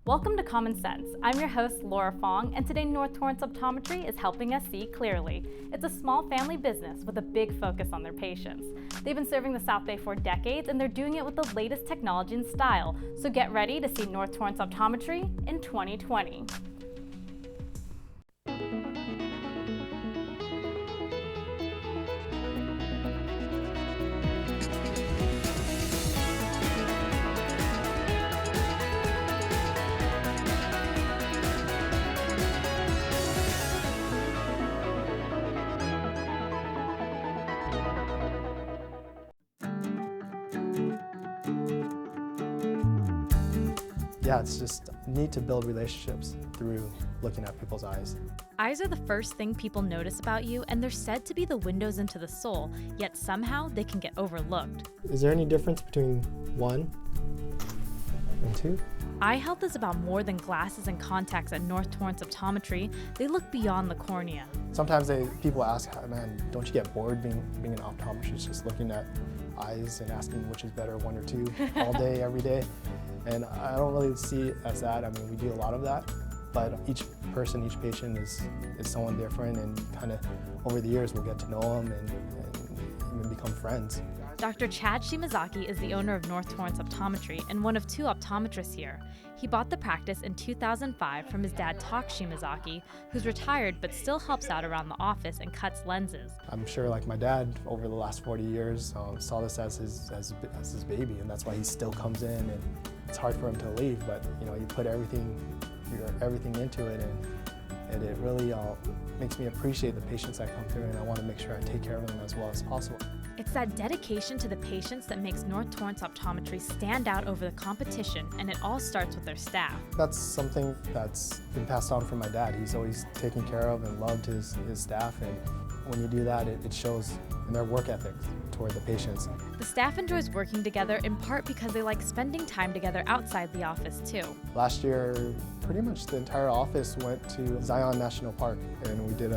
Welcome to Common Sense. I'm your host, Laura Fong, and today North Torrance Optometry is helping us see clearly. It's a small family business with a big focus on their patients. They've been serving the South Bay for decades, and they're doing it with the latest technology and style. So get ready to see North Torrance Optometry in 2020. Yeah, it's just neat to build relationships through looking at people's eyes. Eyes are the first thing people notice about you, and they're said to be the windows into the soul, yet somehow they can get overlooked. Is there any difference between 1 and 2? Eye health is about more than glasses and contacts at North Torrance Optometry. They look beyond the cornea. Sometimes people ask, man, don't you get bored being an optometrist, just looking at eyes and asking which is better, 1 or 2, all day, every day? And I don't really see it as that. I mean, we do a lot of that, but each person, each patient is someone different, and kind of over the years we'll get to know them and even become friends. Dr. Chad Shimazaki is the owner of North Torrance Optometry and one of 2 optometrists here. He bought the practice in 2005 from his dad, Tak Shimazaki, who's retired but still helps out around the office and cuts lenses. I'm sure, like my dad, over the last 40 years, saw this as his baby, and that's why he still comes in, and it's hard for him to leave. But you know, you put everything into it, and it really makes me appreciate the patients that come through, and I want to make sure I take care of them as well as possible. It's that dedication to the patients that makes North Torrance Optometry stand out over the competition, and it all starts with their staff. That's something that's been passed on from my dad. He's always taken care of and loved his staff, and when you do that, it shows in their work ethic toward the patients. The staff enjoys working together in part because they like spending time together outside the office too. Last year, pretty much the entire office went to Zion National Park, and we did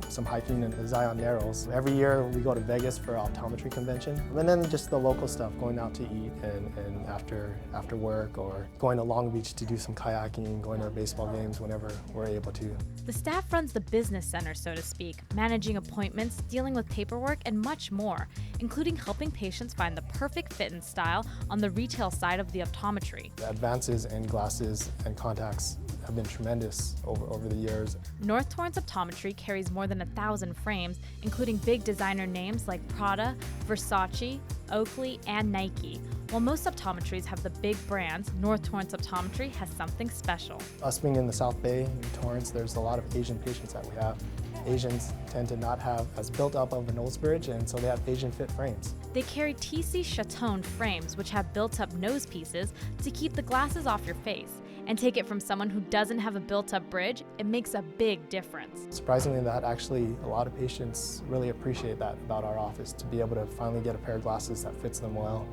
some hiking in the Zion Narrows. Every year we go to Vegas for an optometry convention, and then just the local stuff, going out to eat and after work, or going to Long Beach to do some kayaking, going to baseball games whenever we're able to. The staff runs the business center, so to speak, managing appointments, dealing with paperwork, and much more, including helping patients find the perfect fit and style on the retail side of the optometry. The advances in glasses and contacts have been tremendous over the years. North Torrance Optometry carries more than 1,000 frames, including big designer names like Prada, Versace, Oakley, and Nike. While most optometries have the big brands, North Torrance Optometry has something special. Us being in the South Bay, in Torrance, there's a lot of Asian patients that we have. Asians tend to not have as built up of a nose bridge, and so they have Asian fit frames. They carry TC Chatonne frames, which have built up nose pieces to keep the glasses off your face. And take it from someone who doesn't have a built-up bridge, it makes a big difference. Surprisingly, that actually a lot of patients really appreciate that about our office, to be able to finally get a pair of glasses that fits them well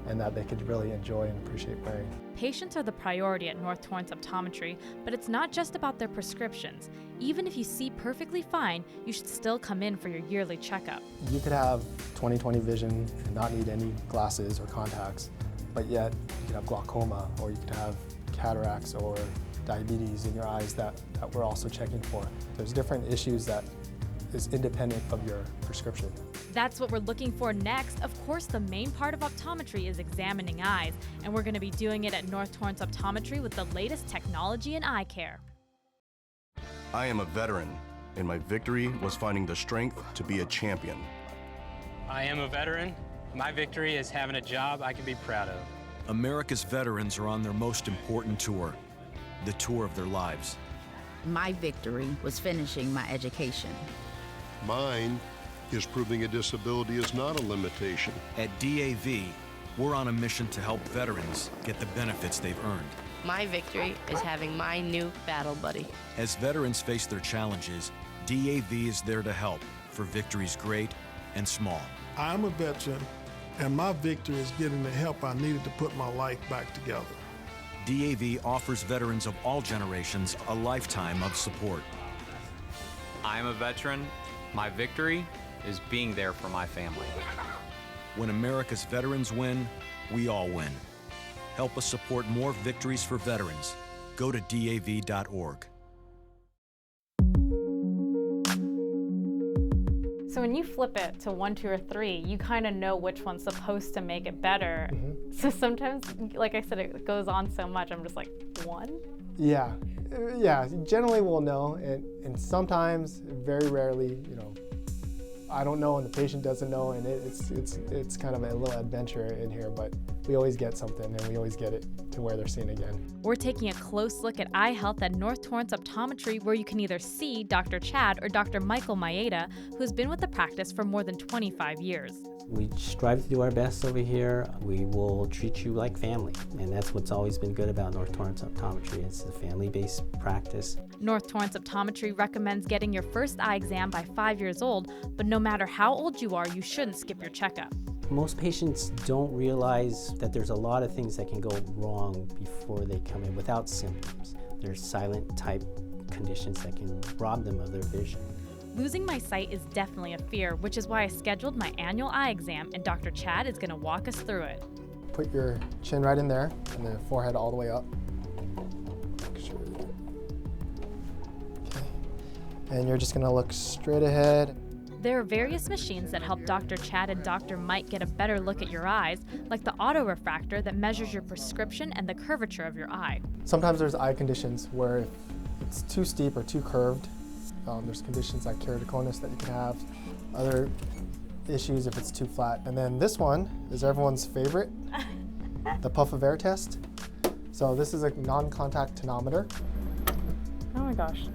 and that they could really enjoy and appreciate wearing. Patients are the priority at North Torrance Optometry, but it's not just about their prescriptions. Even if you see perfectly fine, you should still come in for your yearly checkup. You could have 20/20 vision and not need any glasses or contacts, but yet you could have glaucoma, or you could have cataracts or diabetes in your eyes that we're also checking for. There's different issues that is independent of your prescription. That's what we're looking for next. Of course, the main part of optometry is examining eyes, and we're going to be doing it at North Torrance Optometry with the latest technology in eye care. I am a veteran, and my victory was finding the strength to be a champion. I am a veteran. My victory is having a job I can be proud of. America's veterans are on their most important tour, the tour of their lives. My victory was finishing my education. Mine is proving a disability is not a limitation. At DAV, we're on a mission to help veterans get the benefits they've earned. My victory is having my new battle buddy. As veterans face their challenges, DAV is there to help for victories great and small. I'm a veteran, and my victory is getting the help I needed to put my life back together. DAV offers veterans of all generations a lifetime of support. I'm a veteran. My victory is being there for my family. When America's veterans win, we all win. Help us support more victories for veterans. Go to DAV.org. So when you flip it to 1, 2, or 3, you kind of know which one's supposed to make it better. So sometimes, like I said, it goes on so much, I'm just like, 1? Yeah, generally we'll know, and sometimes, very rarely, I don't know and the patient doesn't know, and it's kind of a little adventure in here, but we always get something and we always get it to where they're seeing again. We're taking a close look at eye health at North Torrance Optometry, where you can either see Dr. Chad or Dr. Michael Maeda, who's been with the practice for more than 25 years. We strive to do our best over here. We will treat you like family, and that's what's always been good about North Torrance Optometry. It's a family-based practice. North Torrance Optometry recommends getting your first eye exam by 5 years old, but no matter how old you are, you shouldn't skip your checkup. Most patients don't realize that there's a lot of things that can go wrong before they come in without symptoms. There's silent type conditions that can rob them of their vision. Losing my sight is definitely a fear, which is why I scheduled my annual eye exam, and Dr. Chad is going to walk us through it. Put your chin right in there and the forehead all the way up. Okay. And you're just going to look straight ahead. There are various machines that help Dr. Chad and Dr. Mike get a better look at your eyes, like the autorefractor that measures your prescription and the curvature of your eye. Sometimes there's eye conditions where if it's too steep or too curved, there's conditions like keratoconus that you can have, other issues if it's too flat. And then this one is everyone's favorite, the puff of air test. So this is a non-contact tonometer. Oh my gosh.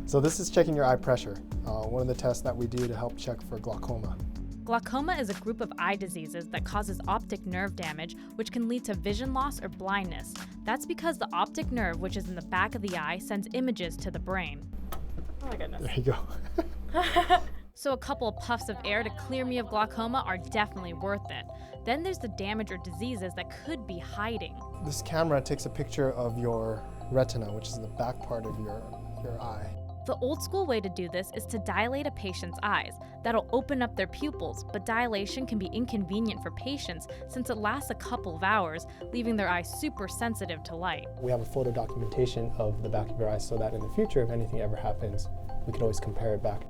So this is checking your eye pressure, one of the tests that we do to help check for glaucoma. Glaucoma is a group of eye diseases that causes optic nerve damage, which can lead to vision loss or blindness. That's because the optic nerve, which is in the back of the eye, sends images to the brain. Oh my goodness. There you go. So a couple of puffs of air to clear me of glaucoma are definitely worth it. Then there's the damage or diseases that could be hiding. This camera takes a picture of your retina, which is the back part of your eye. The old school way to do this is to dilate a patient's eyes. That'll open up their pupils, but dilation can be inconvenient for patients since it lasts a couple of hours, leaving their eyes super sensitive to light. We have a photo documentation of the back of your eye so that in the future, if anything ever happens, we could always compare it back.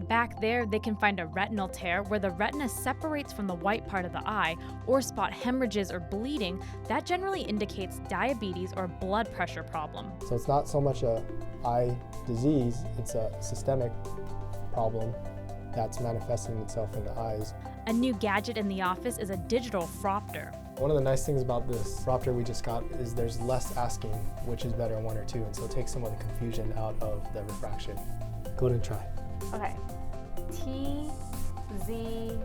Back there, they can find a retinal tear where the retina separates from the white part of the eye, or spot hemorrhages or bleeding. That generally indicates diabetes or blood pressure problem. So it's not so much a eye disease, it's a systemic problem that's manifesting itself in the eyes. A new gadget in the office is a digital phoropter. One of the nice things about this phoropter we just got is there's less asking which is better, 1 or 2, and so it takes some of the confusion out of the refraction. Go ahead and try. Okay. T, Z,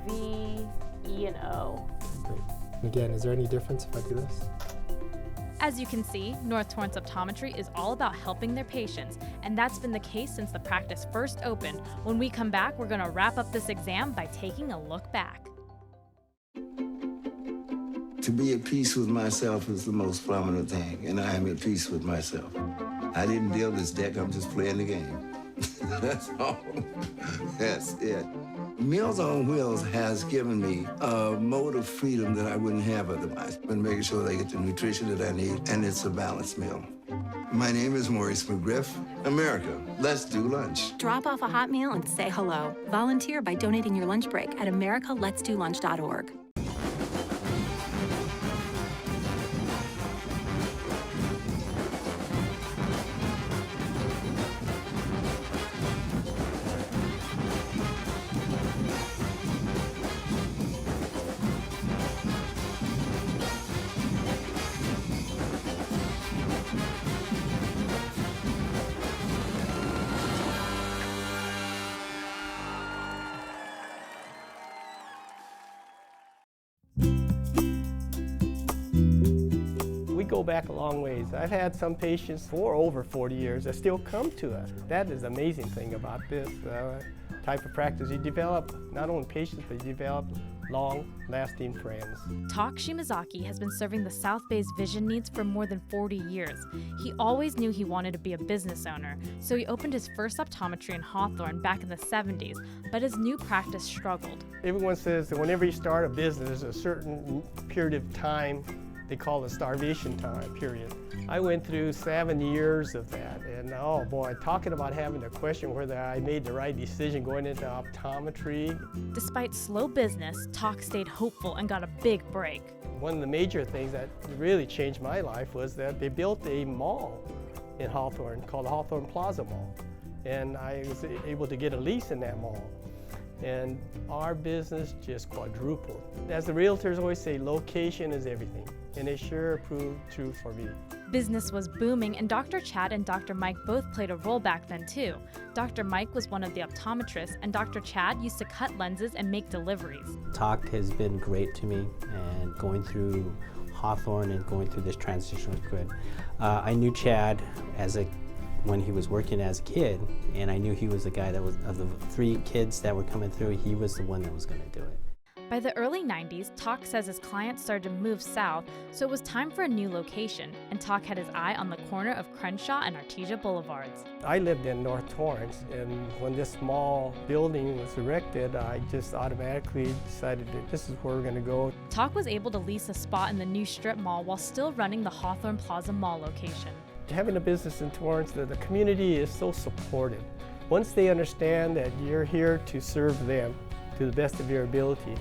V, E, and O. Great. Again, is there any difference if I do this? As you can see, North Torrance Optometry is all about helping their patients, and that's been the case since the practice first opened. When we come back, we're going to wrap up this exam by taking a look back. To be at peace with myself is the most prominent thing, and I am at peace with myself. I didn't deal this deck, I'm just playing the game. That's all. That's it. Meals on Wheels has given me a mode of freedom that I wouldn't have otherwise. I've been making sure they get the nutrition that I need, and it's a balanced meal. My name is Maurice McGriff. America, let's do lunch. Drop off a hot meal and say hello. Volunteer by donating your lunch break at americaletsdolunch.org. We go back a long ways. I've had some patients for over 40 years that still come to us. That is the amazing thing about this type of practice. You develop not only patients, but you develop long-lasting friends. Tak Shimazaki has been serving the South Bay's vision needs for more than 40 years. He always knew he wanted to be a business owner, so he opened his first optometry in Hawthorne back in the 70s, but his new practice struggled. Everyone says that whenever you start a business, there's a certain period of time they call it starvation time period. I went through 7 years of that, and oh boy, talking about having to question whether I made the right decision going into optometry. Despite slow business, Talk stayed hopeful and got a big break. One of the major things that really changed my life was that they built a mall in Hawthorne called the Hawthorne Plaza Mall, and I was able to get a lease in that mall. And our business just quadrupled. As the realtors always say, location is everything, and it sure proved true for me. Business was booming, and Dr. Chad and Dr. Mike both played a role back then too. Dr. Mike was one of the optometrists, and Dr. Chad used to cut lenses and make deliveries. Talk has been great to me, and going through Hawthorne and going through this transition was good. I knew Chad when he was working as a kid, and I knew he was the guy that was, of the 3 kids that were coming through, he was the one that was going to do it. By the early 90s, Talk says his clients started to move south, so it was time for a new location, and Talk had his eye on the corner of Crenshaw and Artesia Boulevards. I lived in North Torrance, and when this small building was erected, I just automatically decided that this is where we're going to go. Talk was able to lease a spot in the new strip mall while still running the Hawthorne Plaza Mall location. Having a business in Torrance, the community is so supportive. Once they understand that you're here to serve them to the best of your ability,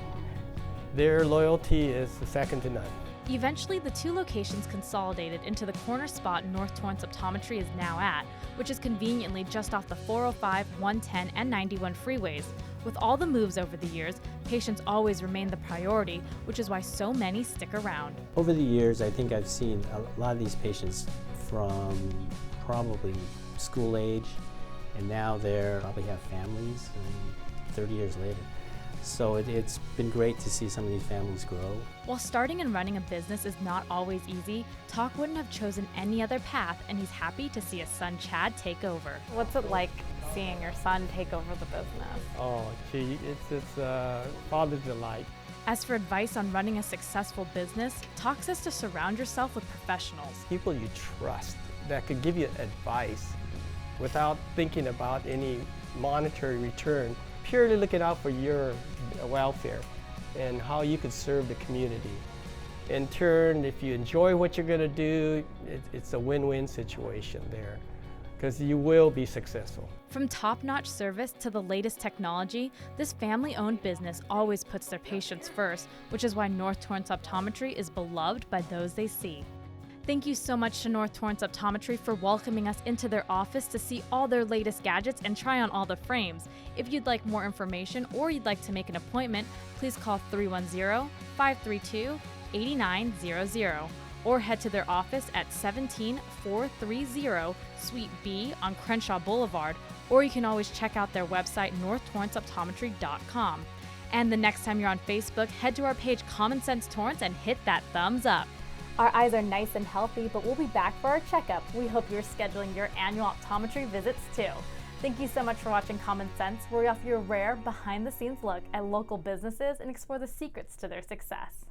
their loyalty is second to none. Eventually, the 2 locations consolidated into the corner spot North Torrance Optometry is now at, which is conveniently just off the 405, 110, and 91 freeways. With all the moves over the years, patients always remain the priority, which is why so many stick around. Over the years, I think I've seen a lot of these patients from probably school age, and now they probably have families 30 years later. So it's been great to see some of these families grow. While starting and running a business is not always easy, Talk wouldn't have chosen any other path, and he's happy to see his son Chad take over. What's it like seeing your son take over the business? Oh, gee, it's a father's delight. As for advice on running a successful business, Talk says to surround yourself with professionals. People you trust that could give you advice without thinking about any monetary return, purely looking out for your welfare and how you could serve the community. In turn, if you enjoy what you're going to do, it's a win-win situation there, because you will be successful. From top-notch service to the latest technology, this family-owned business always puts their patients first, which is why North Torrance Optometry is beloved by those they see. Thank you so much to North Torrance Optometry for welcoming us into their office to see all their latest gadgets and try on all the frames. If you'd like more information or you'd like to make an appointment, please call 310-532-8900 or head to their office at 17430 Suite B on Crenshaw Boulevard, or you can always check out their website, northtorranceoptometry.com. And the next time you're on Facebook, head to our page Common Sense Torrance and hit that thumbs up. Our eyes are nice and healthy, but we'll be back for our checkup. We hope you're scheduling your annual optometry visits too. Thank you so much for watching Common Sense, where we offer you a rare, behind-the-scenes look at local businesses and explore the secrets to their success.